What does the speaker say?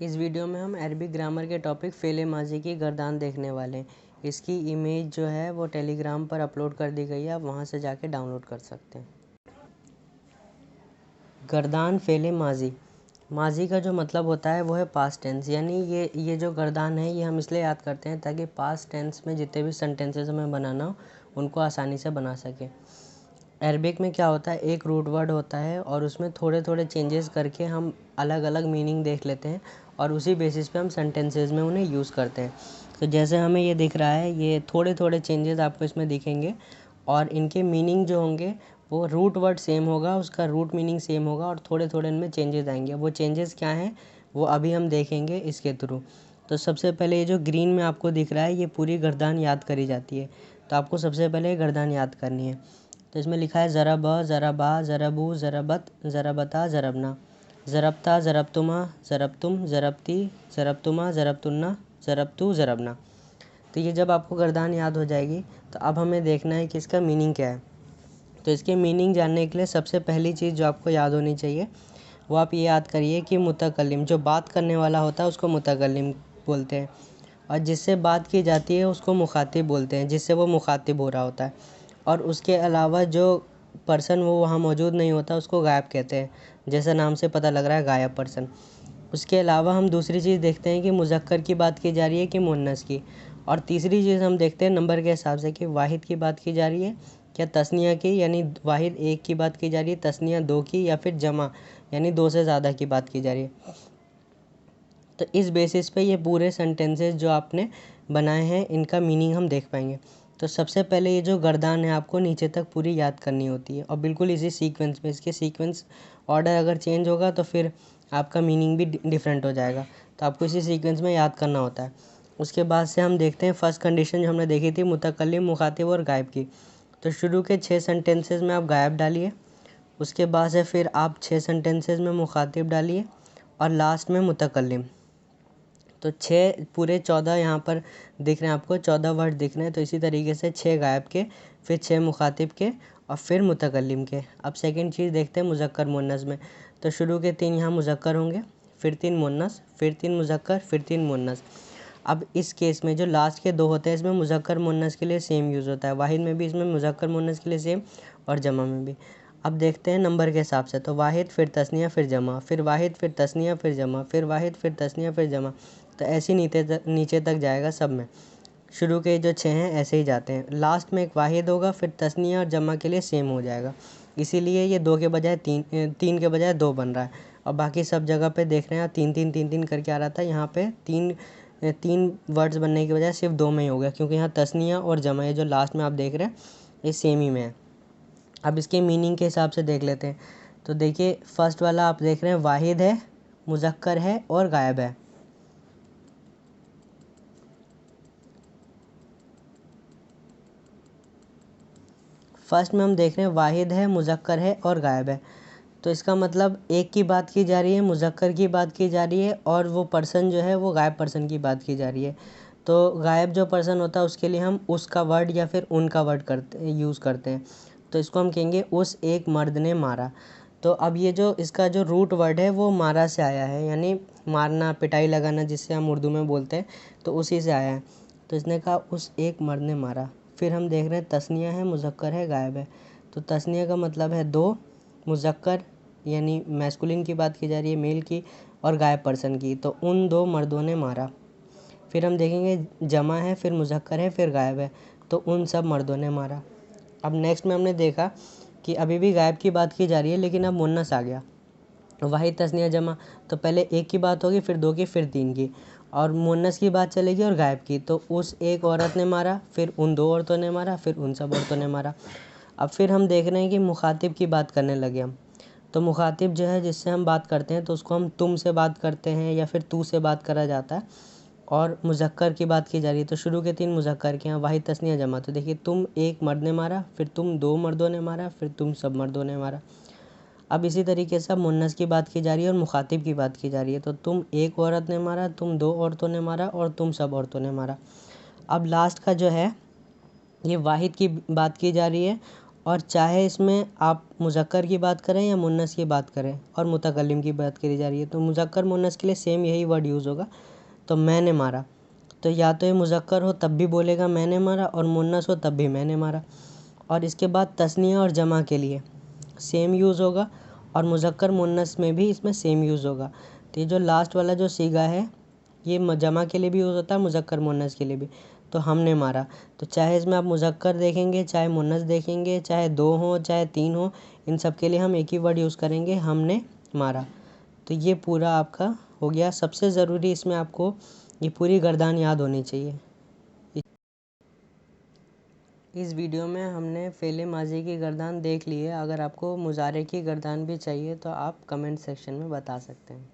इस वीडियो में हम अरबिक ग्रामर के टॉपिक फ़ेल माज़ी की गर्दान देखने वाले हैं। इसकी इमेज जो है वो टेलीग्राम पर अपलोड कर दी गई है, आप वहाँ से जाके डाउनलोड कर सकते हैं। गर्दान फ़ेल माज़ी, माज़ी का जो मतलब होता है वो है पास्ट टेंस, यानी ये जो गर्दान है ये हम इसलिए याद करते हैं ताकि पास्ट टेंस में जितने भी सेंटेंसेस हमें बनाना हो उनको आसानी से बना सकें। अरबिक में क्या होता है, एक रूट वर्ड होता है और उसमें थोड़े थोड़े चेंजेस करके हम अलग अलग मीनिंग देख लेते हैं और उसी बेसिस पे हम सेंटेंसेस में उन्हें यूज़ करते हैं। तो जैसे हमें ये दिख रहा है, ये थोड़े थोड़े चेंजेस आपको इसमें दिखेंगे और इनके मीनिंग जो होंगे वो रूट वर्ड सेम होगा, उसका रूट मीनिंग सेम होगा और थोड़े थोड़े इनमें चेंजेस आएंगे। वो चेंजेस क्या हैं वो अभी हम देखेंगे इसके थ्रू। तो सबसे पहले ये जो ग्रीन में आपको दिख रहा है ये पूरी गर्दान याद करी जाती है, तो आपको सबसे पहले गर्दान याद करनी है। तो इसमें लिखा है ज़रब, ज़रबा, ज़रबू, ज़रबत, ज़रबता, ज़रबना, ज़रबता, ज़रबतुमा, ज़रबतुम, ज़रबती, ज़रबतुमा, ज़रबतुन्ना, ज़रबतु, ज़रबना। तो ये जब आपको गर्दान याद हो जाएगी तो अब हमें देखना है कि इसका मीनिंग क्या है। तो इसके मीनिंग जानने के लिए सबसे पहली चीज़ जो आपको याद होनी चाहिए वो आप ये याद करिए कि मुतकल्लिम, जो बात करने वाला होता है उसको मुतकल्लिम बोलते हैं और जिससे बात की जाती है उसको मुखातिब बोलते हैं, जिससे वो मुखातिब हो रहा होता है। और उसके अलावा जो पर्सन वो वहाँ मौजूद नहीं होता उसको गायब कहते हैं, जैसे नाम से पता लग रहा है गायब पर्सन। उसके अलावा हम दूसरी चीज़ देखते हैं कि मुज़क्कर की बात की जा रही है कि मुन्नस की। और तीसरी चीज़ हम देखते हैं नंबर के हिसाब से कि वाहिद की बात की जा रही है क्या तस्निया की, यानी वाहिद एक की बात की जा रही है, तस्निया दो की, या फिर जमा यानी दो से ज़्यादा की बात की जा रही है। तो इस बेसिस पे ये पूरे सेंटेंसेस जो आपने बनाए हैं इनका मीनिंग हम देख पाएंगे। तो सबसे पहले ये जो गर्दान है आपको नीचे तक पूरी याद करनी होती है और बिल्कुल इसी सीक्वेंस में, इसके सीक्वेंस ऑर्डर अगर चेंज होगा तो फिर आपका मीनिंग भी डिफरेंट हो जाएगा, तो आपको इसी सीक्वेंस में याद करना होता है। उसके बाद से हम देखते हैं फर्स्ट कंडीशन जो हमने देखी थी मुतकल्लिम, मुखातिब और गायब की। तो शुरू के 6 सेंटेंसेस में आप गायब डालिए, उसके बाद से फिर आप 6 सेंटेंसेस में मुखातिब डालिए और लास्ट में मुतकल्लिम। तो 6 पूरे 14 यहाँ पर दिख रहे हैं आपको, 14 वर्ड दिख रहे हैं। तो इसी तरीके से 6 गायब के, फिर 6 मुखातिब के और फिर मुतकल्लिम के। अब सेकंड चीज़ देखते हैं मुज़क्कर मुन्नस में। तो शुरू के 3 यहाँ मुज़क्कर होंगे, फिर 3 मुन्नस, फिर 3 मुज़क्कर, फिर 3 मुन्नस। अब इस केस में जो लास्ट के 2 होते हैं इसमें मुज़क्कर मुन्नस के लिए सेम यूज़ होता है, वाहिद में भी इसमें मुज़क्कर मुन्नस के लिए सेम और जमा में भी। अब देखते हैं नंबर के हिसाब से, तो वाहिद फिर तस्निया फिर जमा, फिर वाहिद फिर तस्निया फिर जमा, फिर वाहिद फिर तस्निया फिर जमा। तो ऐसे नीचे तक जाएगा सब में। शुरू के जो 6 हैं ऐसे ही जाते हैं, लास्ट में एक वाहिद होगा, फिर तस्निया और जमा के लिए सेम हो जाएगा, इसीलिए ये 2 के बजाय 3 के बजाय 2 बन रहा है। और बाकी सब जगह पे देख रहे हैं 3 करके आ रहा था, यहाँ पे 3 वर्ड्स बनने की बजाय सिर्फ 2 में ही हो गया, क्योंकि यहाँ तस्निया और जमा ये जो लास्ट में आप देख रहे हैं ये सेम ही में है। अब इसके मीनिंग के हिसाब से देख लेते हैं। तो देखिए फर्स्ट वाला आप देख रहे हैं वाहिद है, मुज़क्कर है और गायब है। फर्स्ट में हम देख रहे हैं वाहिद है, मुज़क्कर है और गायब है। तो इसका मतलब एक की बात की जा रही है, मुज़क्कर की बात की जा रही है और वो पर्सन जो है वो गायब पर्सन की बात की जा रही है। तो गायब जो पर्सन होता है उसके लिए हम उसका वर्ड या फिर उनका वर्ड यूज़ करते हैं। तो इसको हम कहेंगे उस एक मर्द ने मारा। तो अब ये जो इसका जो रूट वर्ड है वो मारा से आया है, यानी मारना, पिटाई लगाना जिससे हम उर्दू में बोलते हैं, तो उसी से आया है। तो इसने कहा उस एक मर्द ने मारा। फिर हम देख रहे हैं तस्निया है, मुज़क्कर है, गायब है। तो तस्निया का मतलब है 2, मुज़क्कर यानी मैस्कुलिन की बात की जा रही है, मेल की, और गायब पर्सन की, तो उन 2 मर्दों ने मारा। फिर हम देखेंगे जमा है, फिर मुज़क्कर है, फिर गायब है, तो उन सब मर्दों ने मारा। अब नेक्स्ट में हमने देखा कि अभी भी गायब की बात की जा रही है लेकिन अब मुन्नस आ गया, वाहिद तस्निया जमा। तो पहले एक की बात होगी, फिर 2 की, फिर 3 की, और मुन्नस की बात चलेगी और गायब की। तो उस एक औरत ने मारा, फिर उन 2 औरतों ने मारा, फिर उन सब औरतों ने मारा। अब फिर हम देख रहे हैं कि मुखातिब की बात करने लगे हम। तो मुखातिब जो है जिससे हम बात करते हैं तो उसको हम तुम से बात करते हैं या फिर तू से बात करा जाता है। और मुज़क्कर की बात की जा रही है तो शुरू के 3 मुज़क्कर के हैं, वाहिद तस्निया जमा। तो देखिए तुम एक मर्द ने मारा, फिर तुम 2 मर्दों ने मारा, फिर तुम सब मर्दों ने मारा। अब इसी तरीके से अब मुन्नस की बात की जा रही है और मुखातिब की बात की जा रही है। तो तुम एक औरत ने मारा, तुम 2 औरतों ने मारा और तुम सब औरतों ने मारा। अब लास्ट का जो है ये वाहिद की बात की जा रही है और चाहे इसमें आप मुज़क्कर की बात करें या मुन्नस की बात करें और मुतकल्लिम की बात करी जा रही है, तो मुज़क्कर मुन्नस के लिए सेम यही वर्ड यूज़ होगा। तो मैंने मारा, तो या तो ये मुज़क्कर हो तब भी बोलेगा मैंने मारा, और मुन्नस हो तब भी मैंने मारा। और इसके बाद तस्निया और जमा के लिए सेम यूज़ होगा, और मुज़क्कर मुन्नस में भी इसमें सेम यूज़ होगा। तो ये जो लास्ट वाला जो सीगा है ये जमा के लिए भी यूज़ होता है, मुज़क्कर मुन्नस के लिए भी। तो हमने मारा, तो चाहे इसमें आप मुज़क्कर देखेंगे, चाहे मुन्नस देखेंगे, चाहे 2 हो चाहे 3 हो, इन सब के लिए हम एक ही वर्ड यूज़ करेंगे, हमने मारा। तो ये पूरा आपका हो गया। सबसे ज़रूरी इसमें आपको ये पूरी गर्दान याद होनी चाहिए। इस वीडियो में हमने फ़ेले माज़ी की गर्दान देख ली है। अगर आपको मुज़ारे की गर्दान भी चाहिए तो आप कमेंट सेक्शन में बता सकते हैं।